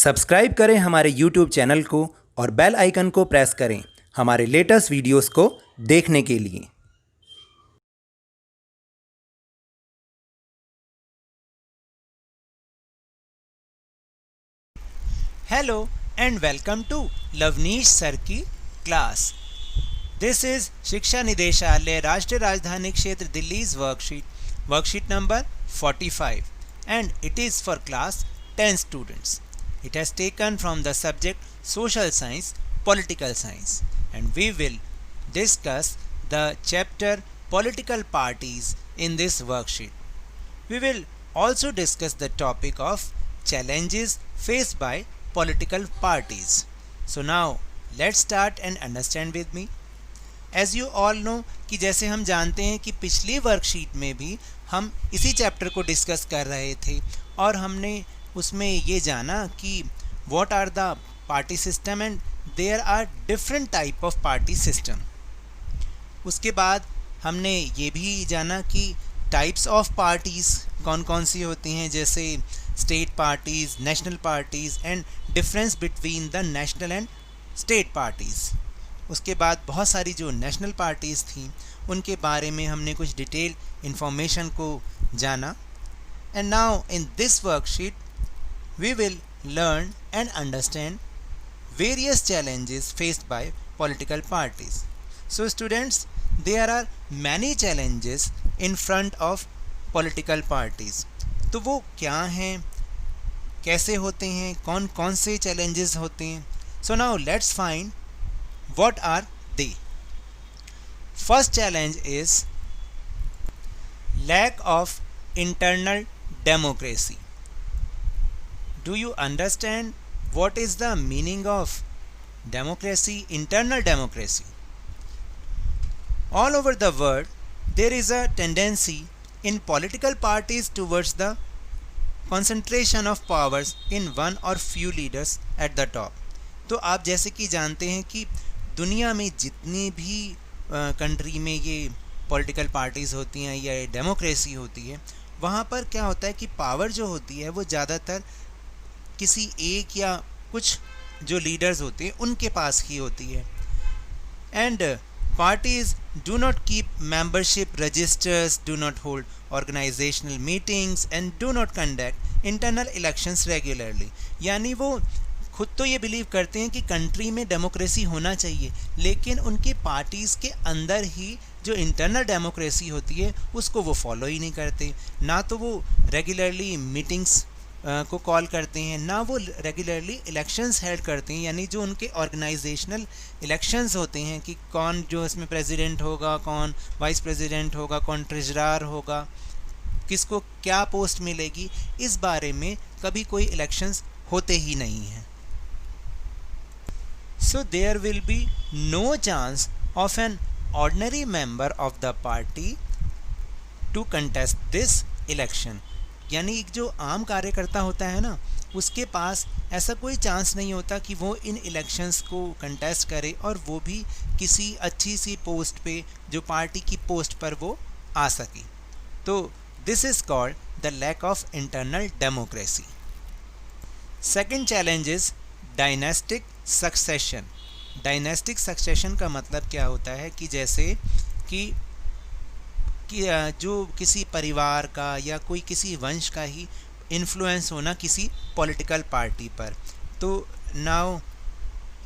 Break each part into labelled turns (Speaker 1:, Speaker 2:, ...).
Speaker 1: Subscribe करें हमारे YouTube channel को और बेल आइकन को प्रेस करें हमारे लेटेस्ट वीडियोस को देखने के लिए। Hello and welcome to Lavneesh sir की क्लास। दिस इज शिक्षा निदेशालय राष्ट्रीय राजधानी क्षेत्र Delhi's worksheet number 45 and it is for class 10 students. It has taken from the subject social science, political science, and we will discuss the chapter political parties in this worksheet. We will also discuss the topic of challenges faced by political parties. So now let's start and understand with me. As you all know कि जैसे हम जानते हैं कि पिछली worksheet में भी हम इसी चैप्टर को डिस्कस कर रहे थे और हमने उसमें ये जाना कि what are the party system and there are different type of party system. उसके बाद हमने ये भी जाना कि टाइप्स ऑफ पार्टीज़ कौन कौन सी होती हैं, जैसे state parties, national parties and difference between the national and state parties. उसके बाद बहुत सारी जो नेशनल पार्टीज़ थी उनके बारे में हमने कुछ डिटेल इन्फॉर्मेशन को जाना। And now in this worksheet we will learn and understand various challenges faced by political parties. So students, there are many challenges in front of political parties. तो वो क्या हैं, कैसे होते हैं, कौन कौन से challenges होते हैं? So now let's find what are they. First challenge is lack of internal democracy. Do you understand what is the meaning of democracy, internal democracy? All over the world, there is a tendency in political parties towards the concentration of powers in one or few leaders at the top. तो आप जैसे कि जानते हैं कि दुनिया में जितनी भी कंट्री में ये पॉलिटिकल पार्टीज़ होती हैं या डेमोक्रेसी होती है, वहाँ पर क्या होता है कि पावर जो होती है वो ज़्यादातर किसी एक या कुछ जो लीडर्स होते हैं उनके पास ही होती है। And parties do not keep membership registers, do not hold organizational meetings and do not conduct internal elections regularly. यानी वो खुद तो ये बिलीव करते हैं कि कंट्री में डेमोक्रेसी होना चाहिए, लेकिन उनकी पार्टीज़ के अंदर ही जो इंटरनल डेमोक्रेसी होती है उसको वो फॉलो ही नहीं करते। ना तो वो रेगुलरली मीटिंग्स को कॉल करते हैं, ना वो रेगुलरली इलेक्शंस हेल्ड करते हैं, यानी जो उनके ऑर्गेनाइजेशनल इलेक्शंस होते हैं कि कौन जो इसमें प्रेसिडेंट होगा, कौन वाइस प्रेसिडेंट होगा, कौन ट्रेजरर होगा, किसको क्या पोस्ट मिलेगी, इस बारे में कभी कोई इलेक्शंस होते ही नहीं हैं। So there will be no chance of an ordinary member of the party to contest this election. यानी एक जो आम कार्यकर्ता होता है ना, उसके पास ऐसा कोई चांस नहीं होता कि वो इन इलेक्शंस को कंटेस्ट करे और वो भी किसी अच्छी सी पोस्ट पे, जो पार्टी की पोस्ट पर वो आ सके। तो this is called the lack of internal democracy. Second challenge is dynastic succession. Dynastic succession का मतलब क्या होता है कि जैसे कि जो किसी परिवार का या कोई किसी वंश का ही इन्फ्लुएंस होना किसी पॉलिटिकल पार्टी पर। तो now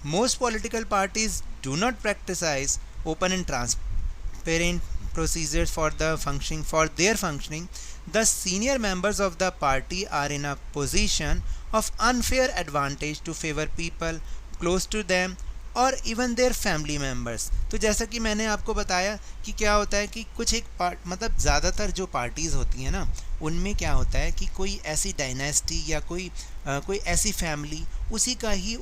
Speaker 1: most political parties do not practise open and transparent procedures for their functioning. The senior members of the party are in a position of unfair advantage to favor people close to them और even their family members. तो जैसा कि मैंने आपको बताया कि क्या होता है कि कुछ एक मतलब ज़्यादातर जो पार्टीज़ होती हैं ना, उनमें क्या होता है कि कोई ऐसी डायनेस्टी या कोई ऐसी फैमिली, उसी का ही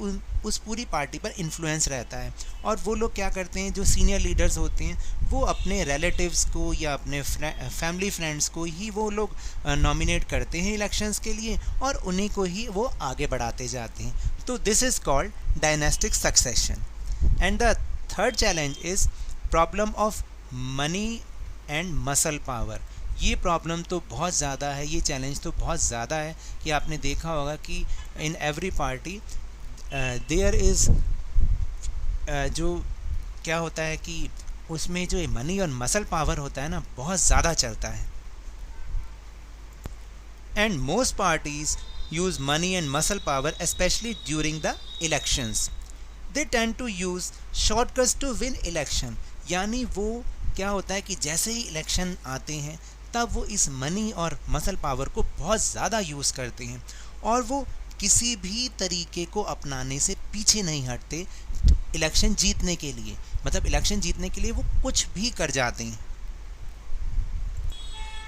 Speaker 1: उस पूरी पार्टी पर इन्फ्लुएंस रहता है। और वो लोग क्या करते हैं, जो सीनियर लीडर्स होते हैं वो अपने रिलेटिव्स को या अपने फैमिली फ्रेंड्स को ही वो लोग नॉमिनेट करते हैं इलेक्शंस के लिए और उन्हीं को ही वो आगे बढ़ाते जाते हैं। तो this is called dynastic succession. And the third challenge is problem of money and muscle power. ये प्रॉब्लम तो बहुत ज़्यादा है, ये चैलेंज तो बहुत ज़्यादा है कि आपने देखा होगा कि in every party there is जो क्या होता है कि उसमें जो मनी और मसल पावर होता है ना, बहुत ज़्यादा चलता है। And most parties use money and muscle power specially during the elections. They tend to use shortcuts to win election, यानी वो क्या होता है कि जैसे ही इलेक्शन आते हैं तब वो इस मनी और मसल पावर को बहुत ज़्यादा यूज़ करते हैं और वो किसी भी तरीके को अपनाने से पीछे नहीं हटते इलेक्शन जीतने के लिए। मतलब इलेक्शन जीतने के लिए वो कुछ भी कर जाते हैं।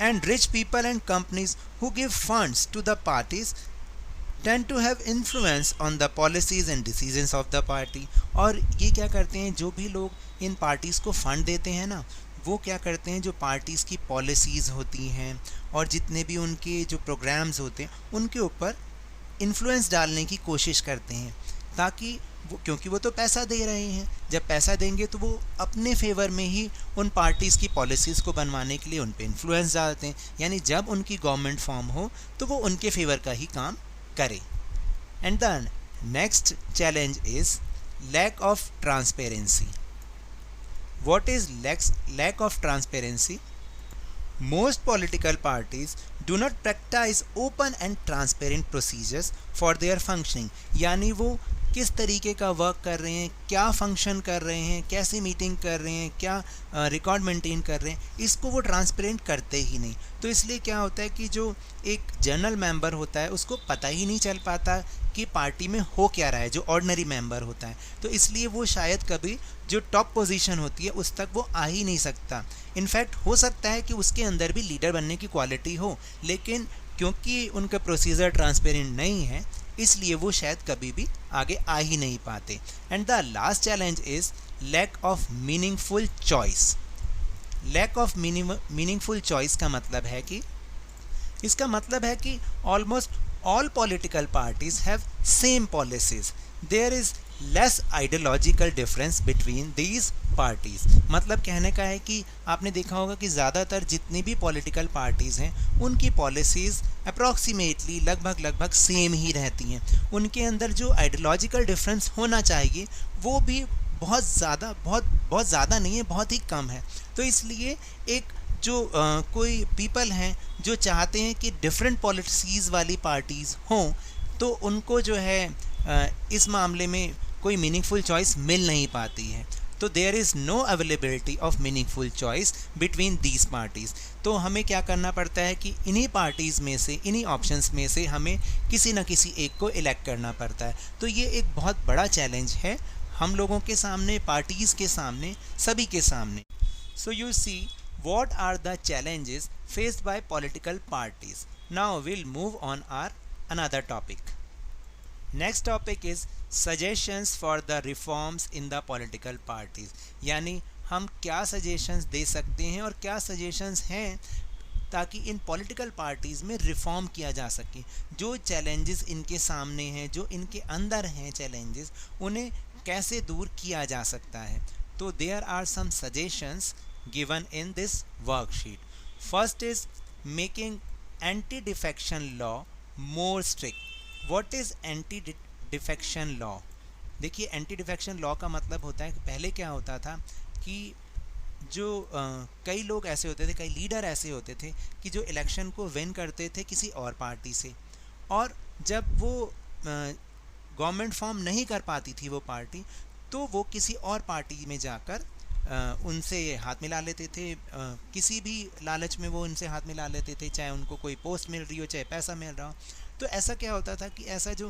Speaker 1: And rich people and companies who give funds to the parties tend to have influence on the policies and decisions of the party। और ये क्या करते हैं, जो भी लोग इन पार्टीज़ को फंड देते हैं ना, वो क्या करते हैं, जो पार्टीज़ की पॉलिसीज़ होती हैं और जितने भी उनके जो प्रोग्राम्स होते हैं उनके ऊपर इन्फ्लुएंस डालने की कोशिश करते हैं, ताकि वो, क्योंकि वो तो पैसा दे रहे हैं, जब पैसा देंगे तो वो अपने फेवर में ही उन पार्टीज़ की पॉलिसीज़ को बनवाने के लिए उन पे इन्फ्लुएंस डालते हैं। यानी जब उनकी गवर्नमेंट फॉर्म हो तो वो उनके फेवर का ही काम करें। And the next challenge is lack of transparency. What is lack of transparency? Most political parties do not practice open and transparent procedures for their functioning। यानी वो किस तरीके का वर्क कर रहे हैं, क्या फंक्शन कर रहे हैं, कैसी मीटिंग कर रहे हैं, क्या रिकॉर्ड मेंटेन कर रहे हैं, इसको वो ट्रांसपेरेंट करते ही नहीं। तो इसलिए क्या होता है कि जो एक जनरल मेंबर होता है उसको पता ही नहीं चल पाता कि पार्टी में हो क्या रहा है, जो ऑर्डिनरी मेंबर होता है। तो इसलिए वो शायद कभी जो टॉप पोजीशन होती है उस तक वो आ ही नहीं सकता। इनफैक्ट हो सकता है कि उसके अंदर भी लीडर बनने की क्वालिटी हो, लेकिन क्योंकि उनका प्रोसीजर ट्रांसपेरेंट नहीं है इसलिए वो शायद कभी भी आगे आ ही नहीं पाते। And the last challenge is lack of meaningful choice. Lack of meaningful choice का मतलब है कि, इसका मतलब है कि almost all political parties have same policies। There is less ideological difference between these parties। मतलब कहने का है कि आपने देखा होगा कि ज़्यादातर जितनी भी पॉलिटिकल पार्टीज़ हैं उनकी पॉलिसीज़ अप्रॉक्सीमेटली लगभग सेम ही रहती हैं। उनके अंदर जो आइडियोलॉजिकल डिफरेंस होना चाहिए वो भी बहुत ज़्यादा नहीं है, बहुत ही कम है। तो इसलिए एक जो कोई पीपल हैं जो चाहते हैं कि डिफरेंट पॉलिसीज़ वाली पार्टीज़ हों, तो उनको जो है इस मामले में कोई मीनिंगफुल चॉइस मिल नहीं पाती है। तो there is no availability of meaningful choice between these parties. तो हमें क्या करना पड़ता है कि इन्हीं पार्टीज़ में से, इन्हीं ऑप्शंस में से हमें किसी न किसी एक को इलेक्ट करना पड़ता है। तो ये एक बहुत बड़ा चैलेंज है हम लोगों के सामने, पार्टीज़ के सामने, सभी के सामने। So you see what are the challenges faced by political parties। Now we'll move on our another topic। Next topic is suggestions for the reforms in the political parties। यानी हम क्या suggestions दे सकते हैं और क्या suggestions हैं ताकि इन political parties में रिफॉर्म किया जा सके। जो चैलेंजेस इनके सामने हैं, जो इनके अंदर हैं चैलेंजेस, उन्हें कैसे दूर किया जा सकता है। तो there are some suggestions given in this worksheet। First is making anti-defection law more strict। What is anti-defection law? देखिए anti-defection law का मतलब होता है कि पहले क्या होता था कि जो कई लोग ऐसे होते थे, कई लीडर ऐसे होते थे कि जो इलेक्शन को विन करते थे किसी और पार्टी से, और जब वो गवर्नमेंट फॉर्म नहीं कर पाती थी वो पार्टी, तो वो किसी और पार्टी में जाकर उनसे हाथ मिला लेते थे। किसी भी लालच में वो उनसे हाथ मिला लेते थे, चाहे उनको कोई पोस्ट मिल रही हो, चाहे पैसा मिल रहा हो। तो ऐसा क्या होता था कि ऐसा जो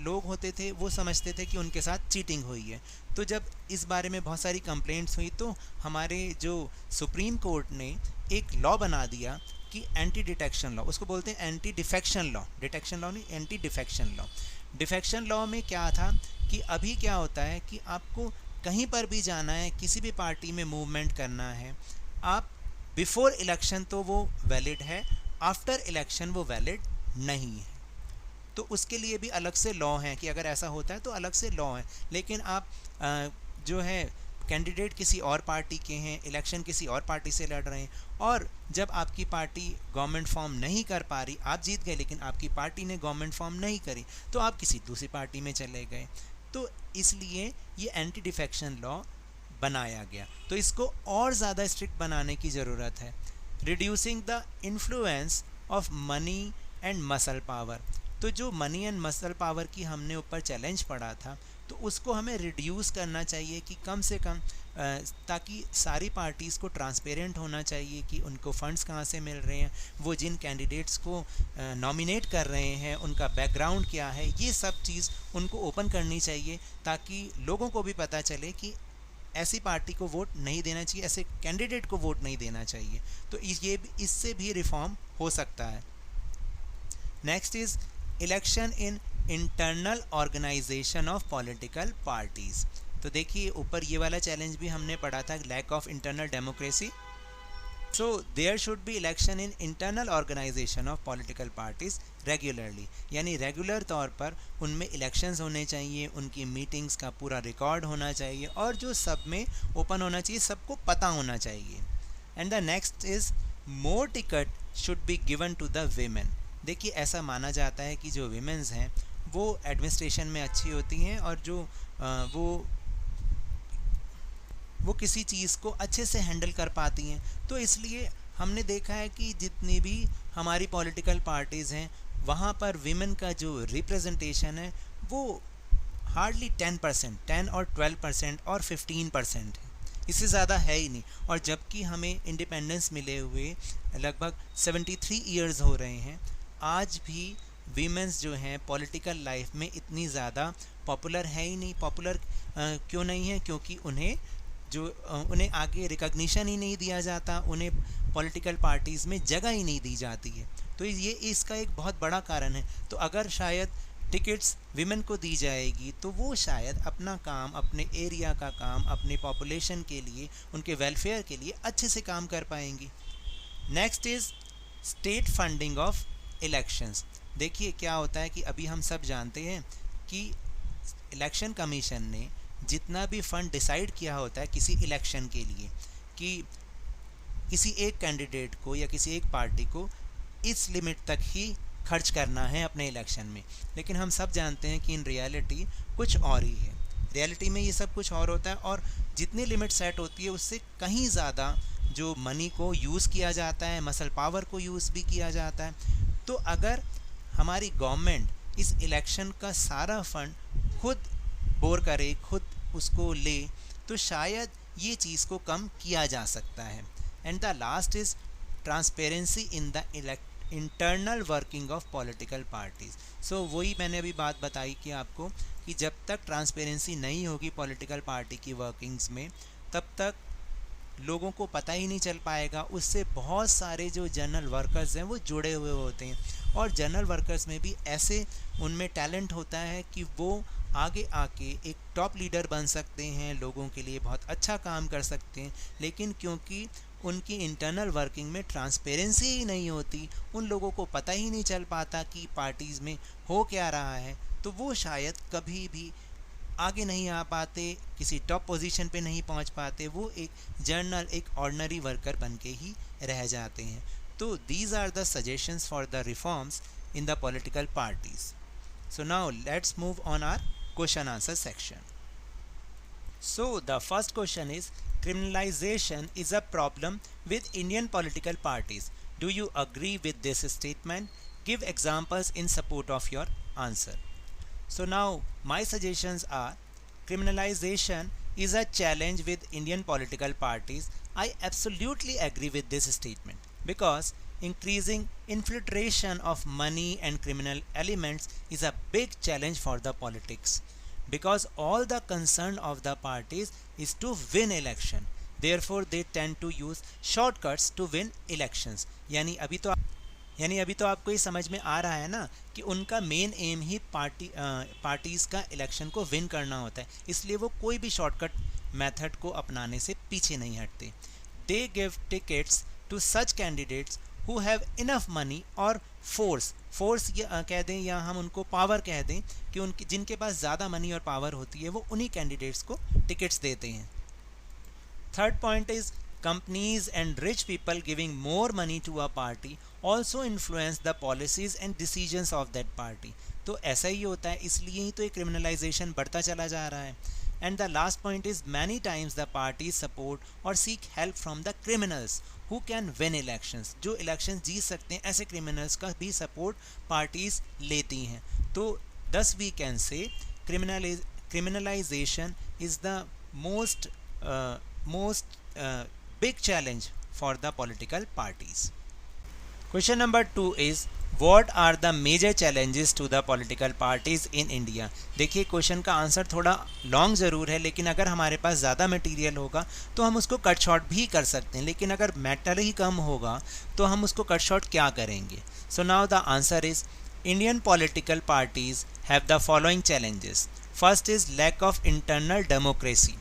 Speaker 1: लोग होते थे वो समझते थे कि उनके साथ चीटिंग हुई है। तो जब इस बारे में बहुत सारी कंप्लेंट्स हुई तो हमारे जो सुप्रीम कोर्ट ने एक लॉ बना दिया कि एंटी डिटेक्शन लॉ, उसको बोलते हैं anti defection law. Detection law नहीं, anti defection law. Defection law में क्या था कि अभी क्या होता है कि आपको कहीं पर भी जाना है, किसी भी पार्टी में मूवमेंट करना है, आप बिफोर इलेक्शन तो वो वैलिड है, आफ्टर इलेक्शन वो वैलिड नहीं है। तो उसके लिए भी अलग से लॉ है कि अगर ऐसा होता है तो अलग से लॉ है। लेकिन आप जो है कैंडिडेट किसी और पार्टी के हैं, इलेक्शन किसी और पार्टी से लड़ रहे हैं, और जब आपकी पार्टी गवर्नमेंट फॉर्म नहीं कर पा रही, आप जीत गए लेकिन आपकी पार्टी ने गवर्नमेंट फॉर्म नहीं करी, तो आप किसी दूसरी पार्टी में चले गए। तो इसलिए ये एंटी डिफेक्शन लॉ बनाया गया। तो इसको और ज़्यादा स्ट्रिक्ट बनाने की ज़रूरत है। Reducing the influence of money and muscle power. तो जो मनी एंड मसल पावर की हमने ऊपर चैलेंज पड़ा था, तो उसको हमें रिड्यूस करना चाहिए कि कम से कम, ताकि सारी पार्टीज़ को ट्रांसपेरेंट होना चाहिए कि उनको फंड्स कहाँ से मिल रहे हैं, वो जिन कैंडिडेट्स को नॉमिनेट कर रहे हैं उनका बैकग्राउंड क्या है, ये सब चीज़ उनको ओपन करनी चाहिए, ताकि लोगों को भी पता चले कि ऐसी पार्टी को वोट नहीं देना चाहिए, ऐसे कैंडिडेट को वोट नहीं देना चाहिए। तो इससे भी रिफॉर्म हो सकता है। Next is election in internal organisation of political parties. तो देखिए ऊपर ये वाला चैलेंज भी हमने पढ़ा था, lack of internal democracy. So there should be election in internal organisation of political parties regularly, यानी रेगुलर तौर पर उनमें इलेक्शंस होने चाहिए, उनकी मीटिंग्स का पूरा रिकॉर्ड होना चाहिए, और जो सब में ओपन होना चाहिए, सबको पता होना चाहिए। And the next is more ticket should be given to the women. देखिए ऐसा माना जाता है कि जो वीमेंस हैं वो एडमिनिस्ट्रेशन में अच्छी होती हैं, और जो वो किसी चीज़ को अच्छे से हैंडल कर पाती हैं। तो इसलिए हमने देखा है कि जितनी भी हमारी पॉलिटिकल पार्टीज़ हैं वहाँ पर वीमेन का जो रिप्रेजेंटेशन है वो हार्डली 10%, 10 और 12% और 15% है, इससे ज़्यादा है ही नहीं। और जबकि हमें इंडिपेंडेंस मिले हुए लगभग 73 ईयर्स हो रहे हैं, आज भी वीमेंस जो हैं पॉलिटिकल लाइफ में इतनी ज़्यादा पॉपुलर है ही नहीं। पॉपुलर क्यों नहीं है? क्योंकि उन्हें आगे रिकॉग्निशन ही नहीं दिया जाता, उन्हें पॉलिटिकल पार्टीज़ में जगह ही नहीं दी जाती है। तो ये इसका एक बहुत बड़ा कारण है। तो अगर शायद टिकट्स विमेन को दी जाएगी तो वो शायद अपना काम, अपने एरिया का काम, अपने पॉपुलेशन के लिए, उनके वेलफेयर के लिए अच्छे से काम कर पाएंगी। Next is state funding of elections. देखिए क्या होता है कि अभी हम सब जानते हैं कि इलेक्शन कमीशन ने जितना भी फ़ंड डिसाइड किया होता है किसी इलेक्शन के लिए, कि किसी एक कैंडिडेट को या किसी एक पार्टी को इस लिमिट तक ही खर्च करना है अपने इलेक्शन में, लेकिन हम सब जानते हैं कि इन रियलिटी कुछ और ही है। रियलिटी में ये सब कुछ और होता है, और जितनी लिमिट सेट होती है उससे कहीं ज़्यादा जो मनी को यूज़ किया जाता है, मसल पावर को यूज़ भी किया जाता है। तो अगर हमारी गवर्नमेंट इस इलेक्शन का सारा फंड खुद बोर करे, खुद उसको ले, तो शायद ये चीज़ को कम किया जा सकता है। And the last is transparency in the internal working of political parties. So वही मैंने अभी बात बताई कि आपको कि जब तक ट्रांसपेरेंसी नहीं होगी पॉलिटिकल पार्टी की वर्किंग्स में, तब तक लोगों को पता ही नहीं चल पाएगा। उससे बहुत सारे जो जनरल वर्कर्स हैं वो जुड़े हुए होते हैं, और जनरल वर्कर्स में भी ऐसे उनमें टैलेंट होता है कि वो आगे आके एक टॉप लीडर बन सकते हैं, लोगों के लिए बहुत अच्छा काम कर सकते हैं। लेकिन क्योंकि उनकी इंटरनल वर्किंग में ट्रांसपेरेंसी ही नहीं होती, उन लोगों को पता ही नहीं चल पाता कि पार्टीज़ में हो क्या रहा है, तो वो शायद कभी भी आगे नहीं आ पाते, किसी टॉप पोजीशन पे नहीं पहुंच पाते, वो एक जनरल, एक ऑर्डिनरी वर्कर बन के ही रह जाते हैं। तो these are the suggestions for the reforms in the political parties. So now let's move on our question answer section. So the first question is, criminalization is a problem with Indian political parties. Do you agree with this statement? Give examples in support of your answer. So now my suggestions are, criminalization is a challenge with Indian political parties. I absolutely agree with this statement, because increasing infiltration of money and criminal elements is a big challenge for the politics, because all the concern of the parties is to win election. Therefore they tend to use shortcuts to win elections. यानी अभी तो आपको ये समझ में आ रहा है ना कि उनका मेन एम ही पार्टीज़ का इलेक्शन को विन करना होता है, इसलिए वो कोई भी शॉर्टकट मेथड को अपनाने से पीछे नहीं हटते। They give tickets to such candidates who have enough money और फोर्स कह दें या हम उनको पावर कह दें, कि जिनके पास ज़्यादा मनी और पावर होती है वो उन्हीं कैंडिडेट्स को टिकट्स देते हैं। Third point is companies and rich people giving more money to a party also influence the policies and decisions of that party. तो ऐसा ही होता है, इसलिए ही तो ये criminalization बढ़ता चला जा रहा है. And the last point is many times the parties support or seek help from the criminals who can win elections. जो elections जीत सकते हैं ऐसे criminals का भी support parties लेती हैं. तो thus we can say criminalization is the most big challenge for the political parties. Question number 2 is what are the major challenges to the political parties in India? देखिए question का answer थोड़ा long ज़रूर है, लेकिन अगर हमारे पास ज़्यादा material होगा तो हम उसको कट शॉर्ट भी कर सकते हैं, लेकिन अगर मैटर ही कम होगा तो हम उसको कट शॉर्ट क्या करेंगे? So now the answer is Indian political parties have the following challenges. First is lack of internal democracy.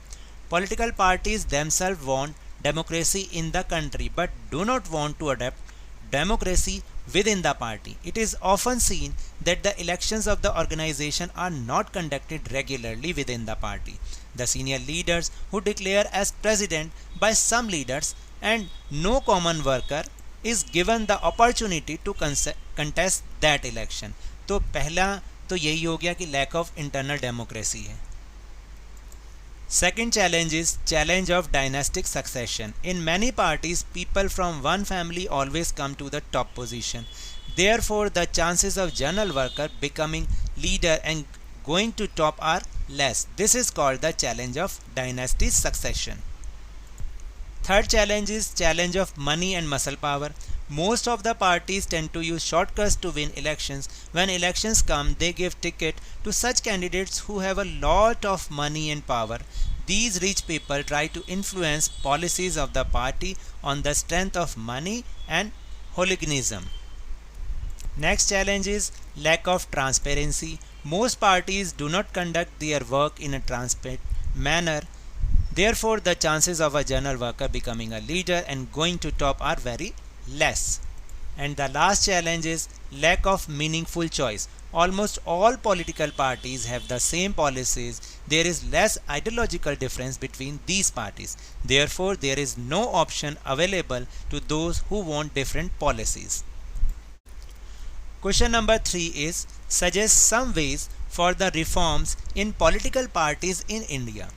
Speaker 1: Political parties themselves want democracy in the country but do not want to adopt democracy within the party. It is often seen that the elections of the organization are not conducted regularly within the party. The senior leaders who declare as president by some leaders and no common worker is given the opportunity to contest that election. तो पहला तो यही हो गया कि lack of internal democracy है. Second challenge is challenge of dynastic succession. In many parties, people from one family always come to the top position. Therefore, the chances of general worker becoming leader and going to top are less. This is called the challenge of dynasty succession. Third challenge is challenge of money and muscle power. Most of the parties tend to use shortcuts to win elections. When elections come, they give ticket to such candidates who have a lot of money and power. These rich people try to influence policies of the party on the strength of money and hooliganism. Next challenge is lack of transparency. Most parties do not conduct their work in a transparent manner. Therefore, the chances of a general worker becoming a leader and going to top are very less. And the last challenge is lack of meaningful choice. Almost all political parties have the same policies. There is less ideological difference between these parties. Therefore, there is no option available to those who want different policies. Question number 3 is suggest some ways for the reforms in political parties in India.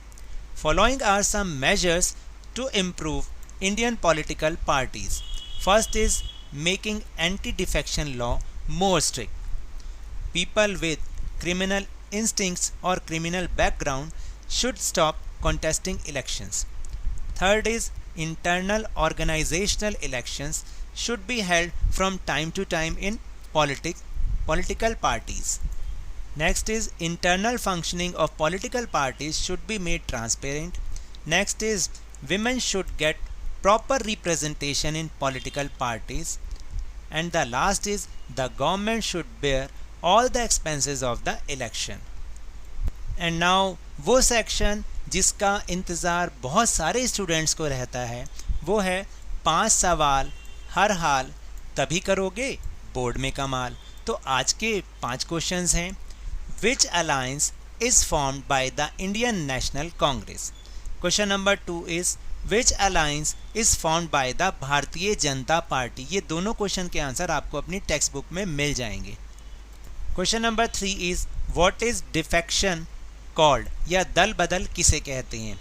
Speaker 1: Following are some measures to improve Indian political parties. First is making anti-defection law more strict. People with criminal instincts or criminal background should stop contesting elections. Third is internal organizational elections should be held from time to time in political parties. Next is internal functioning of political parties should be made transparent. Next is women should get proper representation in political parties. And the last is the government should bear all the expenses of the election. And now वो section जिसका इंतज़ार बहुत सारे students को रहता है वो है 5 सवाल हर हाल तभी करोगे बोर्ड में कमाल. तो आज के 5 क्वेश्चंस हैं. Which alliance is formed by the Indian National Congress? Question number 2 is Which alliance is formed by the Bharatiya Janata party? ये दोनों क्वेश्चन के आंसर आपको अपनी टेक्स्ट बुक में मिल जाएंगे. Question number 3 is What is defection called? या दल बदल किसे कहते हैं?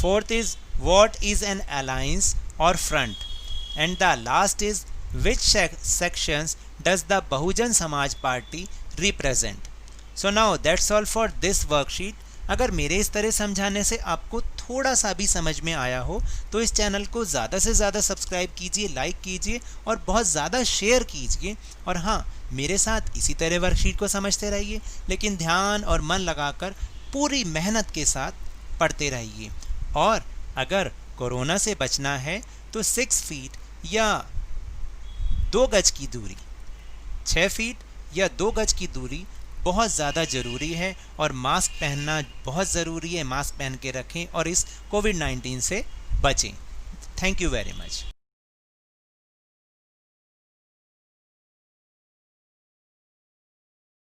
Speaker 1: Fourth is What is an alliance or front? And the last is Which sections does the Bahujan Samaj Party represent? So now that's all for this worksheet. अगर मेरे इस तरह समझाने से आपको थोड़ा सा भी समझ में आया हो तो इस चैनल को ज़्यादा से ज़्यादा सब्सक्राइब कीजिए, लाइक कीजिए और बहुत ज़्यादा शेयर कीजिए. और हाँ, मेरे साथ इसी तरह वर्कशीट को समझते रहिए, लेकिन ध्यान और मन लगाकर पूरी मेहनत के साथ पढ़ते रहिए. और अगर कोरोना से बचना है तो 6 फीट या 2 गज की दूरी, 6 फीट या 2 गज की दूरी बहुत ज़्यादा ज़रूरी है. और मास्क पहनना बहुत ज़रूरी है. मास्क पहन के रखें और इस कोविड-19 से बचें. Thank you very much.